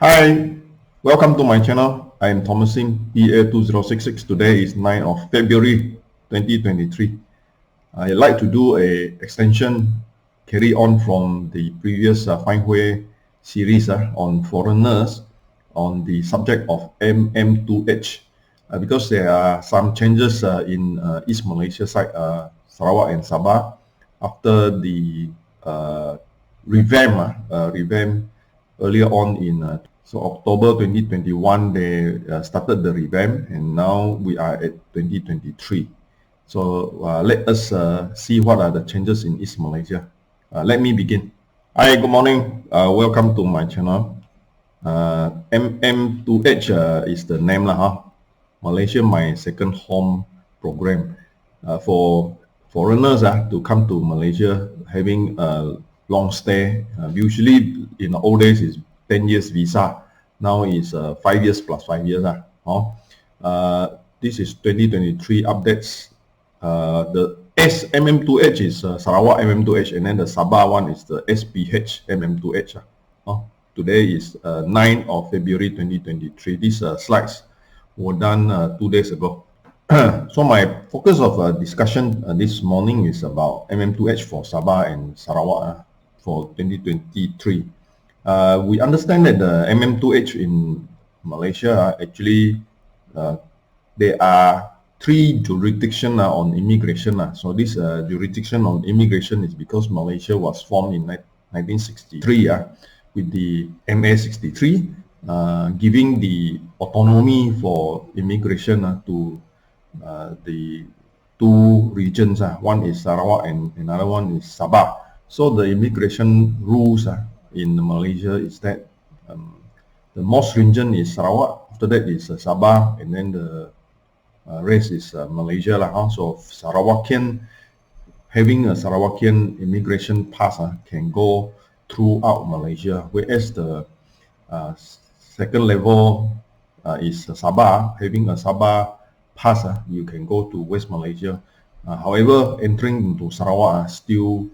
Hi, welcome to my channel. I am Thomasin, PA2066. Today is 9th of February 2023. I'd like to do a extension carry on from the previous Fine Hui series on foreigners on the subject of MM2H because there are some changes in East Malaysia side, Sarawak and Sabah after the revamp earlier on in October 2021 they started the revamp, and now we are at 2023. So let us see what are the changes in East Malaysia. Let me begin. Hi, good morning. Welcome to my channel. MM2H is the name lah. Malaysia My Second Home program for foreigners to come to Malaysia having a long stay. Usually in the old days is 10 years visa. Now is 5 years plus 5 years. This is 2023 updates. The MM2H is Sarawak MM2H, and then the Sabah one is the Sbh MM2H. Today is 9th of February 2023. These slides were done 2 days ago. So my focus of discussion this morning is about MM2H for Sabah and Sarawak for 2023. We understand that the MM2H in Malaysia actually there are 3 jurisdictions on immigration. So this jurisdiction on immigration is because Malaysia was formed in 1963 with the MA63, giving the autonomy for immigration to the 2 regions. One is Sarawak and another one is Sabah. So the immigration rules in Malaysia is that the most stringent is Sarawak, after that is Sabah, and then the rest is Malaysia. So Sarawakian, having a Sarawakian immigration pass can go throughout Malaysia, whereas the second level is Sabah. Having a Sabah pass, you can go to West Malaysia. However, entering into Sarawak still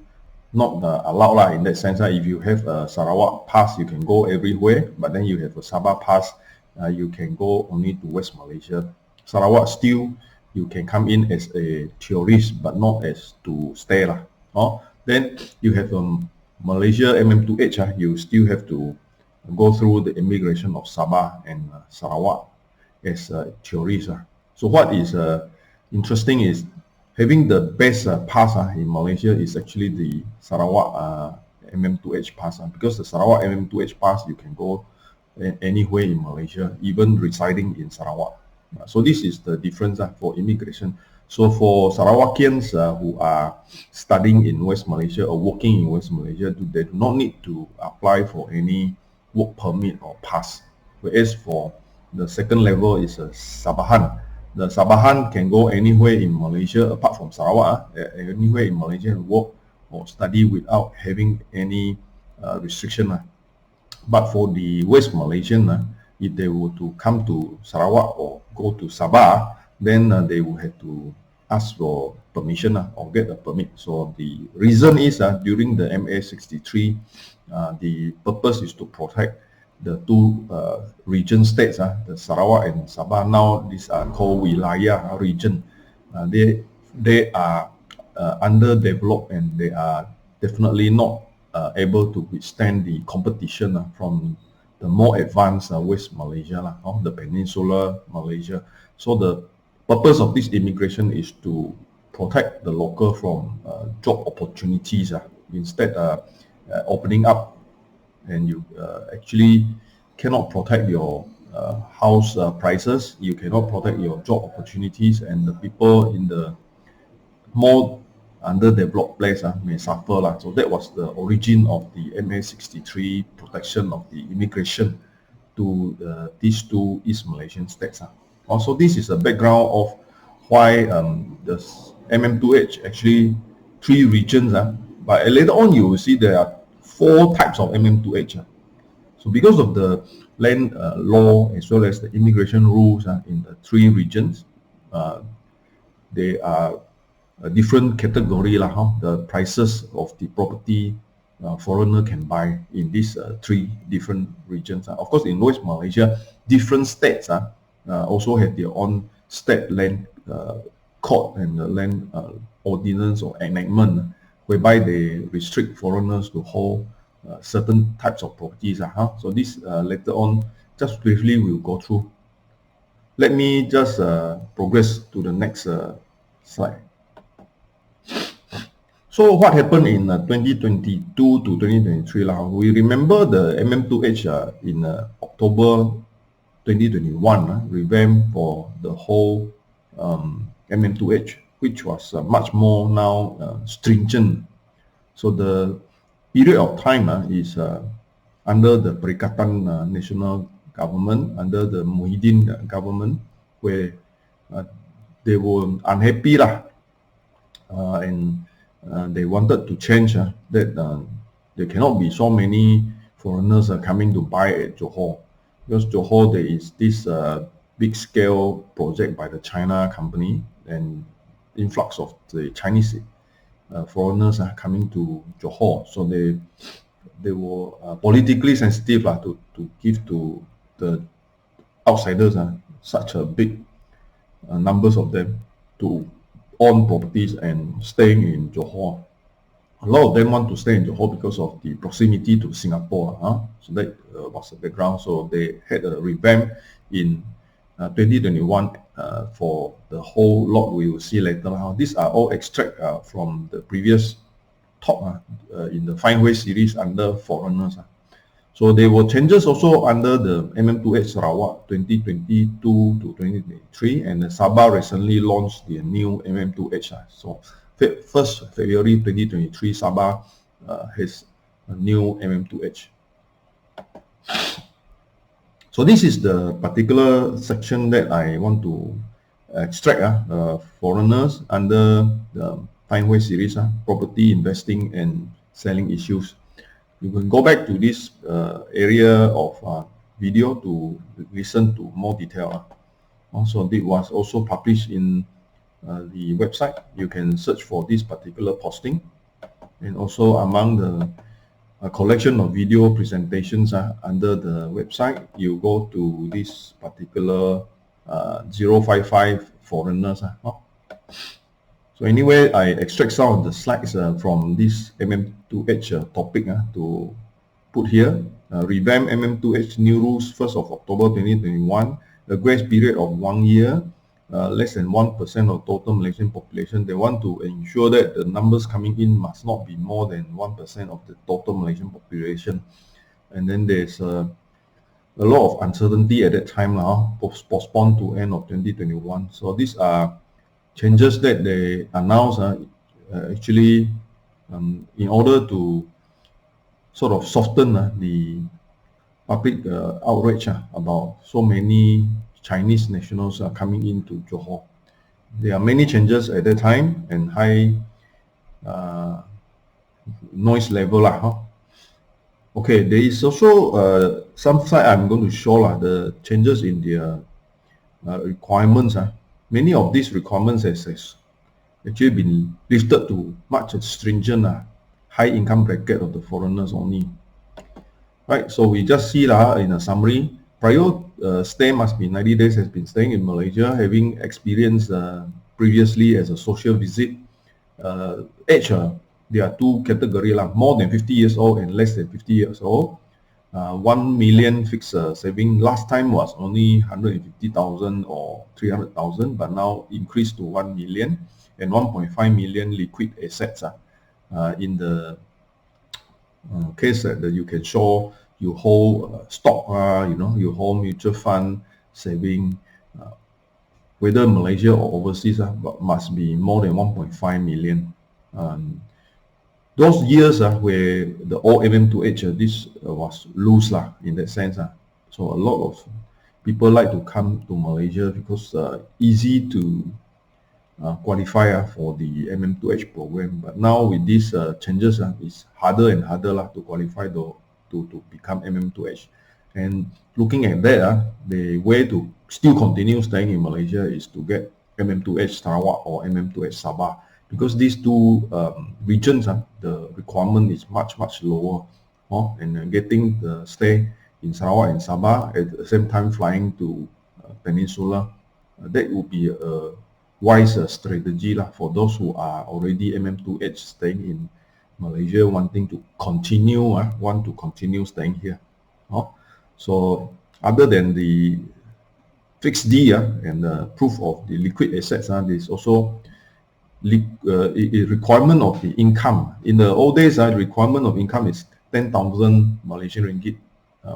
not allowed in that sense. If you have a Sarawak pass, you can go everywhere, but then you have a Sabah pass, you can go only to West Malaysia. Sarawak still, you can come in as a tourist, but not as to stay. Then you have Malaysia MM2H, you still have to go through the immigration of Sabah and Sarawak as a tourist. So what is interesting is having the best pass in Malaysia is actually the Sarawak MM2H pass, because the Sarawak MM2H pass you can go anywhere in Malaysia, even residing in Sarawak. So this is the difference for immigration. So for Sarawakians who are studying in West Malaysia or working in West Malaysia, they do not need to apply for any work permit or pass. Whereas for the second level is Sabahan. The Sabahan can go anywhere in Malaysia apart from Sarawak, anywhere in Malaysia and work or study without having any restriction. But for the West Malaysian, if they were to come to Sarawak or go to Sabah, then they will have to ask for permission or get a permit. So the reason is during the MA63, the purpose is to protect the 2 region states, the Sarawak and Sabah. Now these are called Wilayah region. They are underdeveloped, and they are definitely not able to withstand the competition from the more advanced West Malaysia, the Peninsular Malaysia. So the purpose of this immigration is to protect the local from job opportunities. Instead opening up, and you actually cannot protect your house prices, you cannot protect your job opportunities, and the people in the more underdeveloped place may suffer. So that was the origin of the MA63 protection of the immigration to these 2 East Malaysian states. Also, this is a background of why the MM2H actually 3 regions, but later on you will see there are 4 types of MM2H. So because of the land law as well as the immigration rules in the 3 regions, they are a different category. The prices of the property foreigner can buy in these three different regions. Of course, in West Malaysia, different states also have their own state land court and the land ordinance or enactment, whereby they restrict foreigners to hold certain types of properties. So this later on, just briefly, we'll go through. Let me just progress to the next slide. So what happened in 2022 to 2023? We remember the MM2H in October 2021 revamp for the whole MM2H, which was much more now stringent. So the period of time is under the Perikatan National Government, under the Muhyiddin government, where they were unhappy and they wanted to change that there cannot be so many foreigners coming to buy at Johor, because Johor there is this big scale project by the China company and influx of the Chinese foreigners are coming to Johor, so they were politically sensitive to give to the outsiders such a big numbers of them to own properties and staying in Johor. A lot of them want to stay in Johor because of the proximity to Singapore. So that was the background. So they had a revamp in 2021 for the whole lot we will see later. These are all extract from the previous talk in the Fine Way series under foreigners. So there were changes also under the MM2H Sarawak 2022 to 2023, and the Sabah recently launched the new MM2H. So 1st February 2023, Sabah has a new MM2H. So this is the particular section that I want to extract foreigners under the Fine Way series, property investing and selling issues. You can go back to this area of video to listen to more detail. Also, it was also published in the website. You can search for this particular posting, and also among the collection of video presentations under the website, you go to this particular 055 foreigners. So anyway, I extract some of the slides from this MM2H topic to put here. Revamp MM2H new rules 1st of October 2021. A grace period of 1 year, less than 1% of total Malaysian population. They want to ensure that the numbers coming in must not be more than 1% of the total Malaysian population. And then there's a lot of uncertainty at that time now, postponed to end of 2021. So these are changes that they announced actually in order to sort of soften the public outrage about so many Chinese nationals coming into Johor. There are many changes at that time and high noise level. Okay, there is also some slide I'm going to show the changes in the requirements. Many of these requirements has actually been lifted to much stringent high income bracket of the foreigners only. Right, so we just see in a summary, prior stay must be 90 days, has been staying in Malaysia, having experienced previously as a social visit. Age, there are two categories, more than 50 years old and less than 50 years old. 1 million fixed saving. Last time was only 150,000 or 300,000, but now increased to 1 million, and 1.5 million liquid assets in the case that you can show you hold stock, you hold mutual fund saving, whether Malaysia or overseas, but must be more than 1.5 million. Those years where the old MM2H, this was loose in that sense. So a lot of people like to come to Malaysia because easy to qualify for the MM2H program. But now with these changes, it's harder and harder to qualify to become MM2H. And looking at that, the way to still continue staying in Malaysia is to get MM2H Sarawak or MM2H Sabah. because these two regions, the requirement is much lower, and getting the stay in Sarawak and Sabah at the same time flying to Peninsula, that would be a wise strategy lah, for those who are already MM2H staying in Malaysia, wanting to continue staying here. So other than the fixed D and the proof of the liquid assets, there's also requirement of the income. In the old days, requirement of income is 10,000 Malaysian ringgit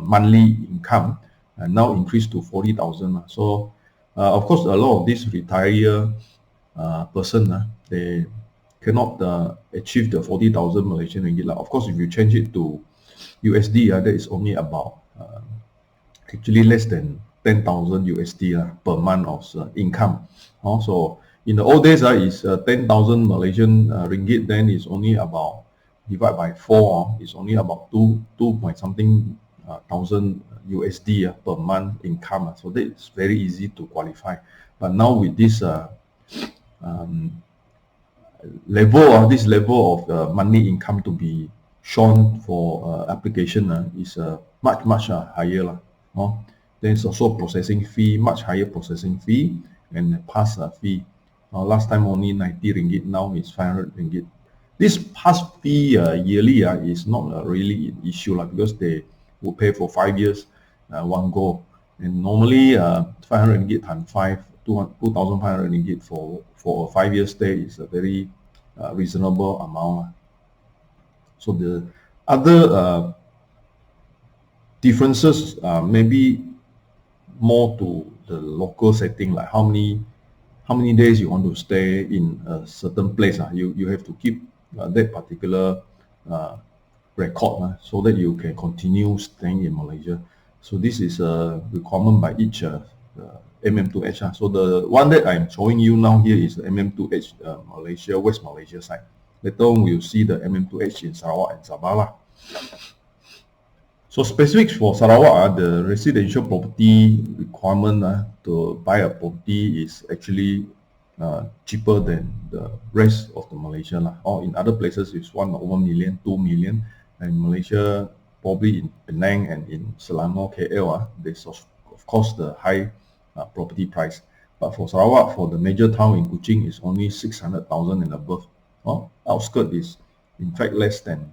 monthly income, and now increased to 40,000. So of course, a lot of these retiree person, they cannot achieve the 40,000 Malaysian ringgit. Of course, if you change it to USD, that is only about actually less than 10,000 USD per month of income. So in the old days, is 10,000 Malaysian ringgit, then it's only about, divide by 4, it's only about 2 point something thousand USD per month income. So that is very easy to qualify. But now with this level of monthly income to be shown for application is much higher. There's also processing fee, much higher processing fee, and pass fee. Last time only 90 ringgit, now it's 500 ringgit. This pass fee yearly is not really an issue, because they will pay for 5 years one go, and normally 500 ringgit times 5, 2,500 ringgit for a 5-year stay is a very reasonable amount. So the other differences maybe more to the local setting, like how many days you want to stay in a certain place. You have to keep that particular record so that you can continue staying in Malaysia. So this is a requirement by each MM2H. So the one that I'm showing you now here is the MM2H Malaysia, West Malaysia side. Later on we'll see the MM2H in Sarawak and Sabah. So specifics for Sarawak, the residential property requirement to buy a property is actually cheaper than the rest of the Malaysia. Or in other places it's 1 million, 2 million. And Malaysia, probably in Penang and in Selangor, KL, there's of course the high property price. But for Sarawak, for the major town in Kuching, is only 600,000 and above. Outskirts is in fact less than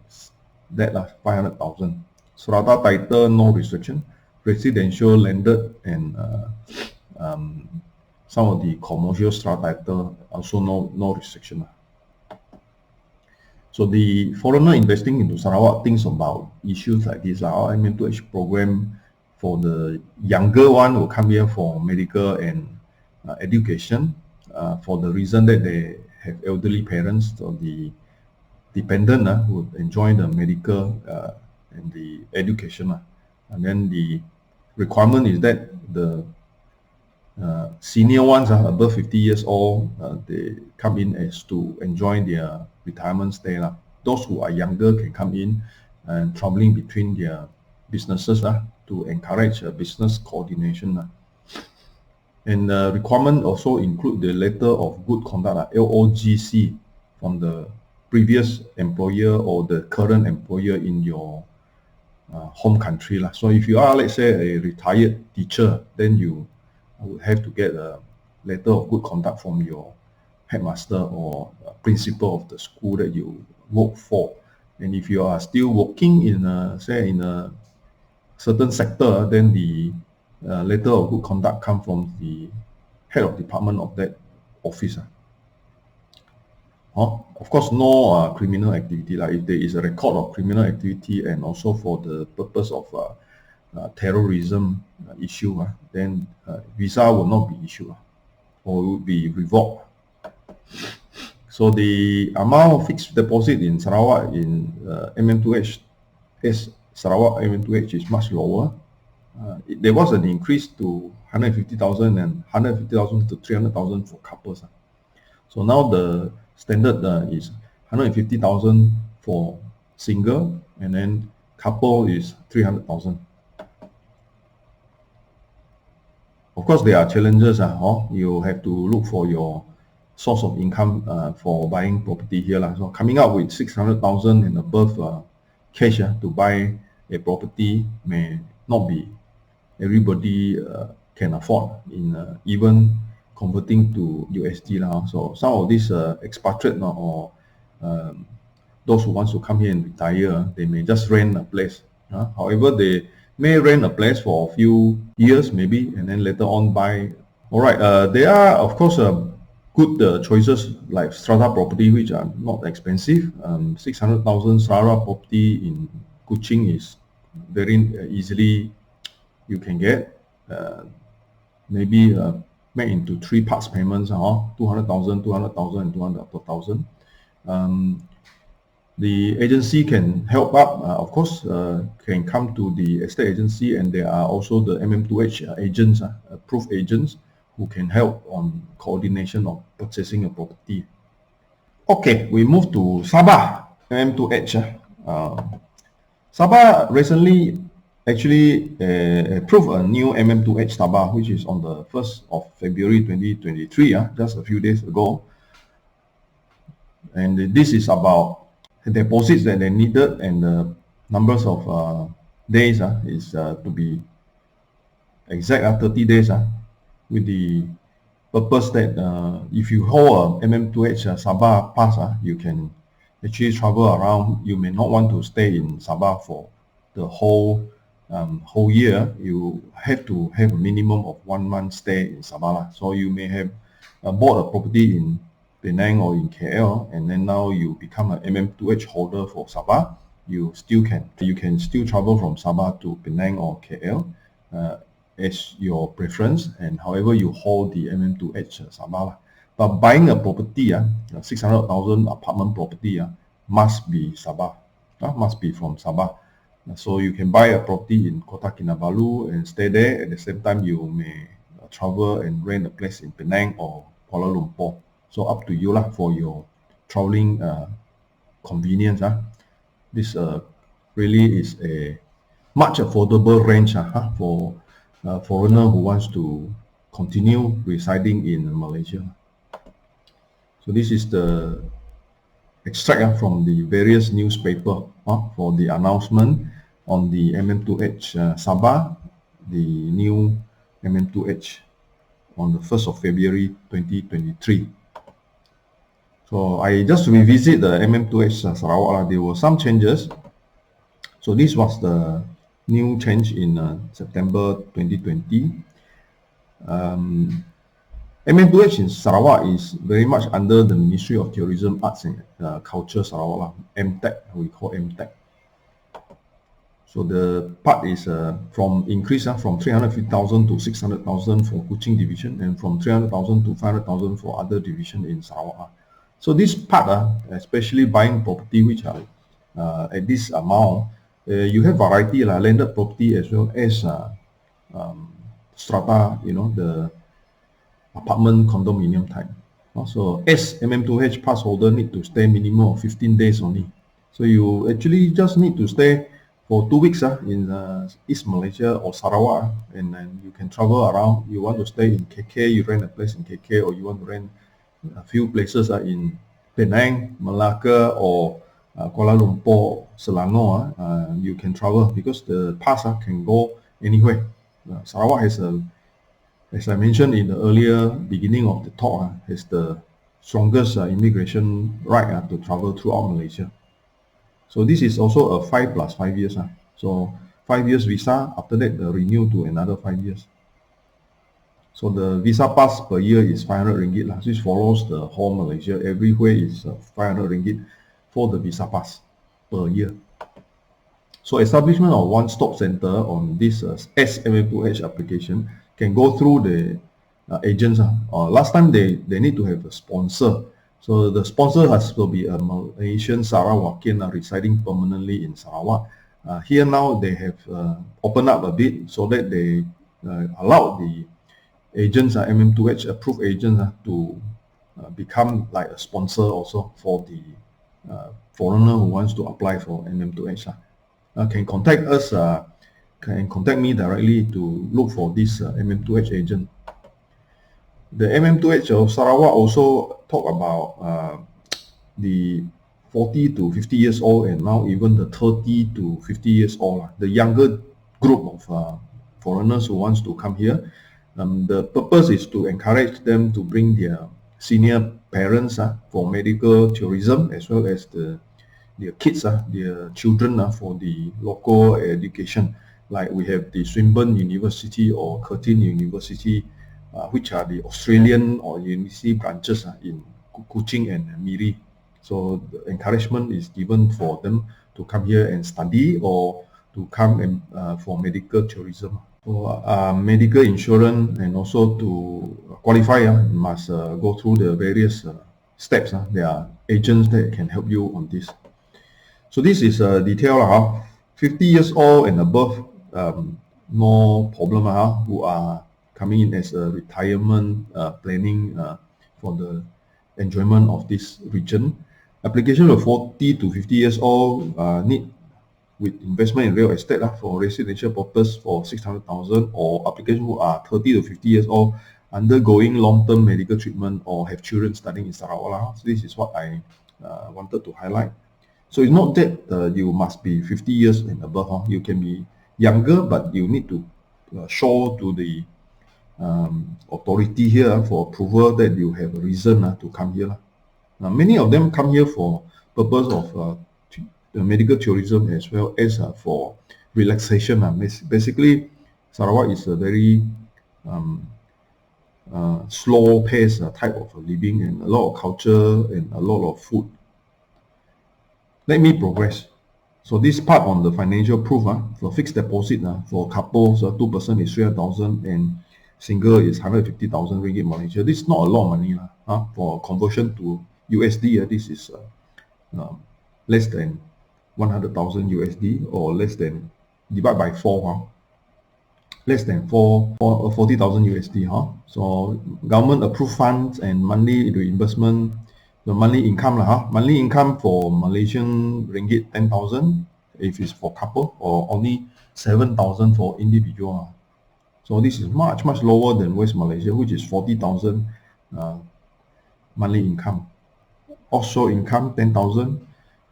that, 500,000. Strata title, no restriction. Residential, landed, and some of the commercial strata title, also no restriction. So the foreigner investing into Sarawak thinks about issues like this. Our MM2H program for the younger one will come here for medical and education, for the reason that they have elderly parents, or the dependent who enjoy the medical and the education. And then the requirement is that the senior ones are above 50 years old, they come in as to enjoy their retirement stay. Those who are younger can come in and traveling between their businesses to encourage business coordination. And the requirement also include the letter of good conduct, LOGC, from the previous employer or the current employer in your home country. So if you are, let's say, a retired teacher, then you would have to get a letter of good conduct from your headmaster or principal of the school that you work for. And if you are still working in say in a certain sector, then the letter of good conduct come from the head of department of that office. Of course, no criminal activity. If there is a record of criminal activity and also for the purpose of terrorism issue, then visa will not be issued or will be revoked. So the amount of fixed deposit in Sarawak in MM2H, Sarawak MM2H is much lower. There was an increase to 150,000 and 150,000 to 300,000 for couples. So now the standard is 150,000 for single, and then couple is 300,000. Of course, there are challenges. You have to look for your source of income for buying property here lah. So coming up with 600,000 and above cash to buy a property may not be everybody can afford in even converting to USD lah. So some of these expatriate or those who wants to come here and retire, they may just rent a place. However, they may rent a place for a few years maybe, and then later on buy. All right, there are of course good choices like strata property, which are not expensive. 600,000 strata property in Kuching is very easily you can get. Maybe made into 3 parts payments, 200,000, 200,000, and 200,000. The agency can help up, of course, can come to the estate agency, and there are also the MM2H agents, approved agents, who can help on coordination of purchasing a property. Okay, we move to Sabah, MM2H. Sabah recently actually approved a new MM2H Sabah, which is on the 1st of February 2023, just a few days ago. And this is about deposits that they needed, and the numbers of days is to be exact, 30 days, with the purpose that if you hold a MM2H Sabah pass, you can actually travel around. You may not want to stay in Sabah for the whole year. You have to have a minimum of 1 month stay in Sabah. So you may have bought a property in Penang or in KL, and then now you become an MM2H holder for Sabah. You can still travel from Sabah to Penang or KL as your preference, and however you hold the MM2H Sabah. But buying a property, 600,000 apartment property, must be Sabah, must be from Sabah. So you can buy a property in Kota Kinabalu and stay there. At the same time, you may travel and rent a place in Penang or Kuala Lumpur. So up to you lah for your traveling convenience. This really is a much affordable range for a foreigner who wants to continue residing in Malaysia. So this is the extract from the various newspaper for the announcement on the MM2H Sabah, the new MM2H on the 1st of February 2023. So I just revisit the MM2H Sarawak. There were some changes. So this was the new change in September 2020. MM2H in Sarawak is very much under the Ministry of Tourism, Arts and Culture Sarawak, MTech, we call MTech. So the part is from increase from 350,000 to 600,000 for Kuching division, and from 300,000 to 500,000 for other division in Sarawak. So this part, especially buying property which are at this amount, you have variety, landed property as well as strata, the apartment condominium type. So as MM2H pass holder need to stay minimum of 15 days only. So you actually just need to stay for 2 weeks in East Malaysia or Sarawak, and then you can travel around. You want to stay in KK, you rent a place in KK, or you want to rent a few places in Penang, Malacca, or Kuala Lumpur, Selangor. You can travel because the pass can go anywhere. Sarawak has as I mentioned in the earlier beginning of the talk, has the strongest immigration right to travel throughout Malaysia. So this is also a 5 plus 5 years. So 5 years visa, after that renew to another 5 years. So the visa pass per year is 500 ringgit, which follows the whole Malaysia. Everywhere is 500 ringgit for the visa pass per year. So establishment of one-stop center on this SMM2H application can go through the agents. Last time they need to have a sponsor. So the sponsor has to be a Malaysian Sarawakian residing permanently in Sarawak. Here now they have opened up a bit so that they allow the agents, MM2H approved agents, to become like a sponsor also for the foreigner who wants to apply for MM2H. Can contact us, can contact me directly to look for this MM2H agent. The MM2H of Sarawak also talk about the 40 to 50 years old, and now even the 30 to 50 years old, the younger group of foreigners who wants to come here. The purpose is to encourage them to bring their senior parents for medical tourism, as well as their kids, their children for the local education. Like we have the Swinburne University or Curtin University, which are the Australian or university branches in Kuching and Miri. So the encouragement is given for them to come here and study, or to come and for medical tourism. So medical insurance, and also to qualify, must go through the various steps. There are agents that can help you on this. So this is a detail. 50 years old and above, no problem, who are coming in as a retirement planning for the enjoyment of this region. Application of 40 to 50 years old need with investment in real estate for residential purpose for 600,000, or application who are 30 to 50 years old undergoing long-term medical treatment or have children studying in Sarawak. So this is what I wanted to highlight. So it's not that you must be 50 years and above. You can be younger, but you need to show to the authority here for approval that you have a reason to come here. Now, many of them come here for purpose of the medical tourism, as well as for relaxation. Basically, Sarawak is a very slow pace type of living, and a lot of culture and a lot of food. Let me progress. So this part on the financial proof for fixed deposit for couples, 2% is 300,000, and single is 150,000 ringgit Malaysia. This is not a lot of money for conversion to USD. This is less than 100,000 USD, or less than, divide by 4, less than 40,000 USD. So government approved funds and monthly reimbursement. The monthly income monthly income for Malaysian ringgit 10,000 if it's for couple, or only 7,000 for individual. So this is much lower than West Malaysia, which is 40,000 monthly income. Offshore income 10,000.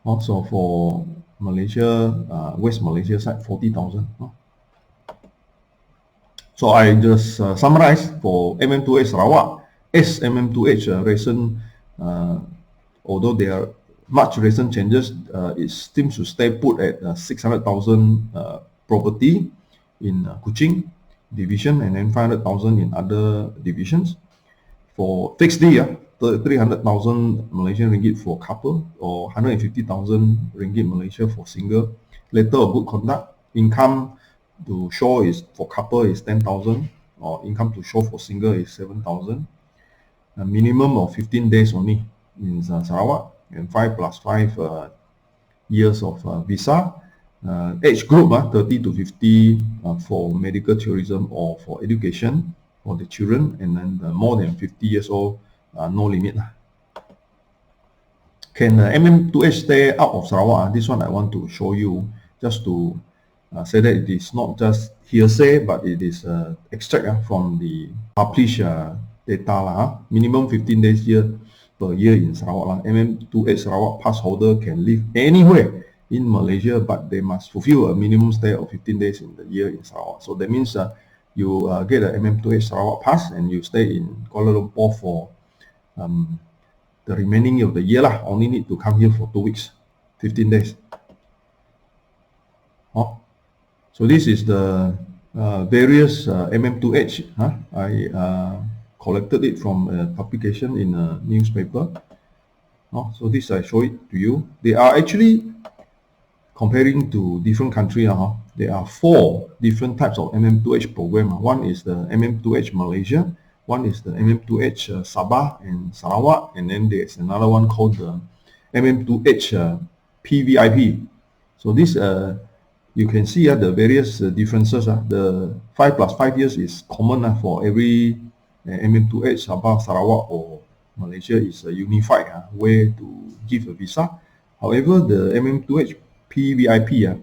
Also for Malaysia, West Malaysia side 40,000. So I just summarize for MM2H Sarawak. As MM2H recent, although there are much recent changes, it seems to stay put at 600,000 property in Kuching division, and then 500,000 in other divisions. For fixed D, 300,000 Malaysian ringgit for couple, or 150,000 ringgit Malaysia for single. Letter of good conduct. Income to show is for couple is 10,000, or income to show for single is 7,000. A minimum of 15 days only in Sarawak, and 5 plus 5 years of visa. Age group 30 to 50 for medical tourism or for education for the children, and then more than 50 years old, no limit. Can MM2H stay out of Sarawak? This one I want to show you, just to say that it is not just hearsay, but it is extract from the published data. Minimum 15 days per year in Sarawak. MM2H Sarawak pass holder can live anywhere in Malaysia, but they must fulfill a minimum stay of 15 days in the year in Sarawak. So that means you get a MM2H Sarawak pass, and you stay in Kuala Lumpur for the remaining of the year. Only need to come here for 2 weeks, 15 days. So this is the various MM2H. I collected it from a publication in a newspaper. So this I show it to you. They are actually comparing to different countries. There are 4 different types of MM2H program. One is the MM2H Malaysia, one is the MM2H Sabah and Sarawak, and then there's another one called the MM2H PVIP. So this you can see the various differences. The 5 plus 5 years is common for every MM2H Sabah, Sarawak or Malaysia. Is a unified way to give a visa. However, the MM2H PVIP,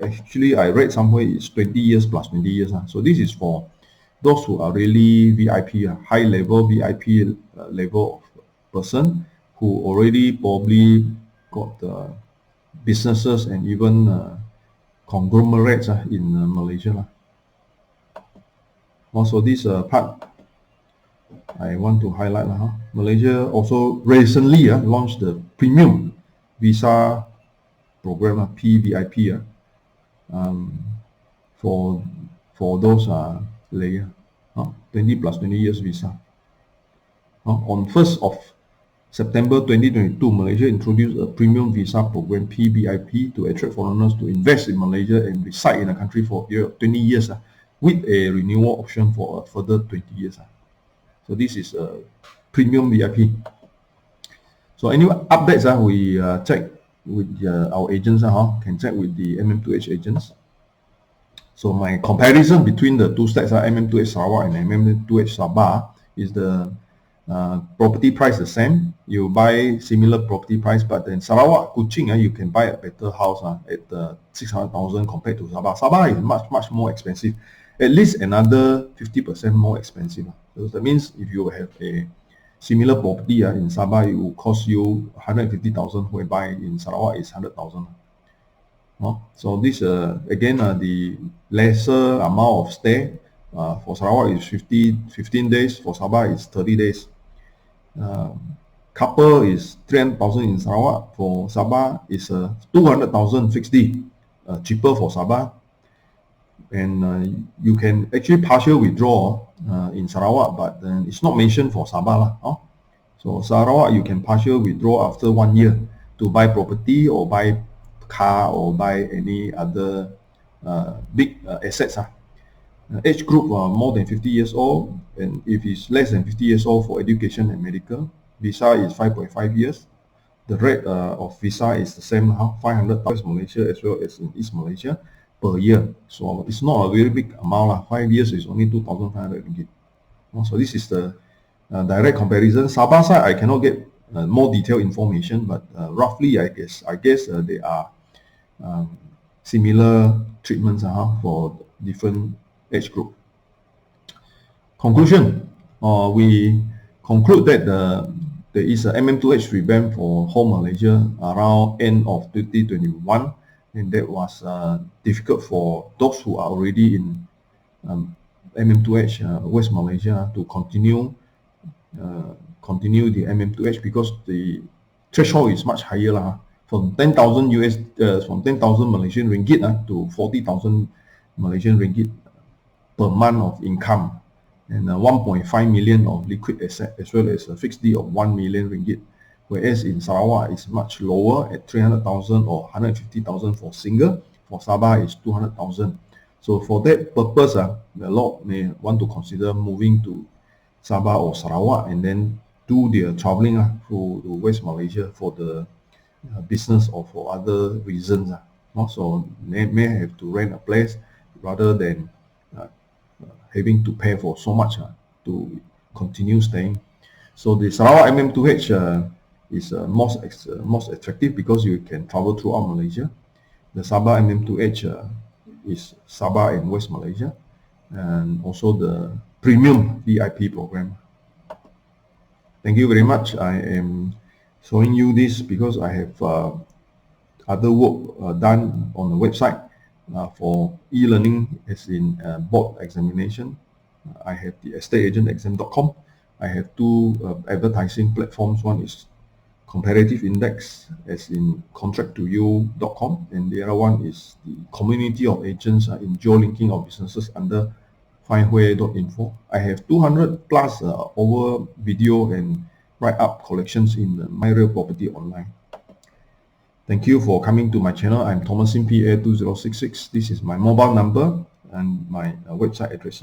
actually I read somewhere it's 20 years plus 20 years. So this is for those who are really VIP, high level VIP level of person who already probably got businesses and even conglomerates in Malaysia. Also, this part I want to highlight. Malaysia also recently launched the premium visa program, PVIP, for those layer, 20 plus 20 years visa. On 1st of September 2022, Malaysia introduced a premium visa program, PVIP, to attract foreigners to invest in Malaysia and reside in the country for 20 years with a renewal option for a further 20 years. So this is a premium VIP. So any updates we check with our agents, can check with the MM2H agents. So my comparison between the two stacks, MM2H Sarawak and MM2H Sabah, is the property price the same. You buy similar property price, but then Sarawak, Kuching, you can buy a better house at 600,000 compared to Sabah. Sabah is much more expensive, at least another 50% more expensive. So that means if you have a similar property in Sabah, it will cost you 150,000, whereby in Sarawak is 100,000. So this again, the lesser amount of stay for Sarawak is 15 days, for Sabah is 30 days. Couple is 300,000 in Sarawak, for Sabah is 200,000 fixed D, cheaper for Sabah. And you can actually partial withdraw in Sarawak, but it's not mentioned for Sabah. So Sarawak, you can partial withdraw after 1 year to buy property or buy car or buy any other big assets. Age group more than 50 years old, and if it's less than 50 years old, for education and medical, visa is 5.5 years. The rate of visa is the same, 500,000 Malaysia as well as in East Malaysia per year. So it's not a very big amount. 5 years is only 2,500 ringgit. So this is the direct comparison. Sabah side, I cannot get more detailed information, but roughly I guess they are similar treatments for different age group. Conclusion: we conclude that there is a MM2H revamp for whole Malaysia around end of 2021, and that was difficult for those who are already in MM2H West Malaysia to continue the MM2H, because the threshold is much higher from 10,000 Malaysian ringgit to 40,000 Malaysian ringgit per month of income, and 1.5 million of liquid asset, as well as a fixed D of 1 million ringgit. Whereas in Sarawak it's much lower at 300,000 or 150,000 for single. For Sabah is 200,000. So for that purpose, a lot may want to consider moving to Sabah or Sarawak and then do their traveling to West Malaysia for the business or for other reasons. So they may have to rent a place rather than having to pay for so much to continue staying. So the Sarawak MM2H is most attractive because you can travel throughout Malaysia. The Sabah MM2H is Sabah and West Malaysia, and also the premium VIP program. Thank you very much. I am showing you this because I have other work done on the website for e-learning, as in board examination. I have the estateagentexam.com. I have two advertising platforms. One is comparative index, as in contract2you.com, and the other one is the community of agents in geo-linking of businesses under findhui.info. I have 200 plus over video and write-up collections in the My Real Property Online. Thank you for coming to my channel. I'm Thomas PA2066. This is my mobile number and my website address.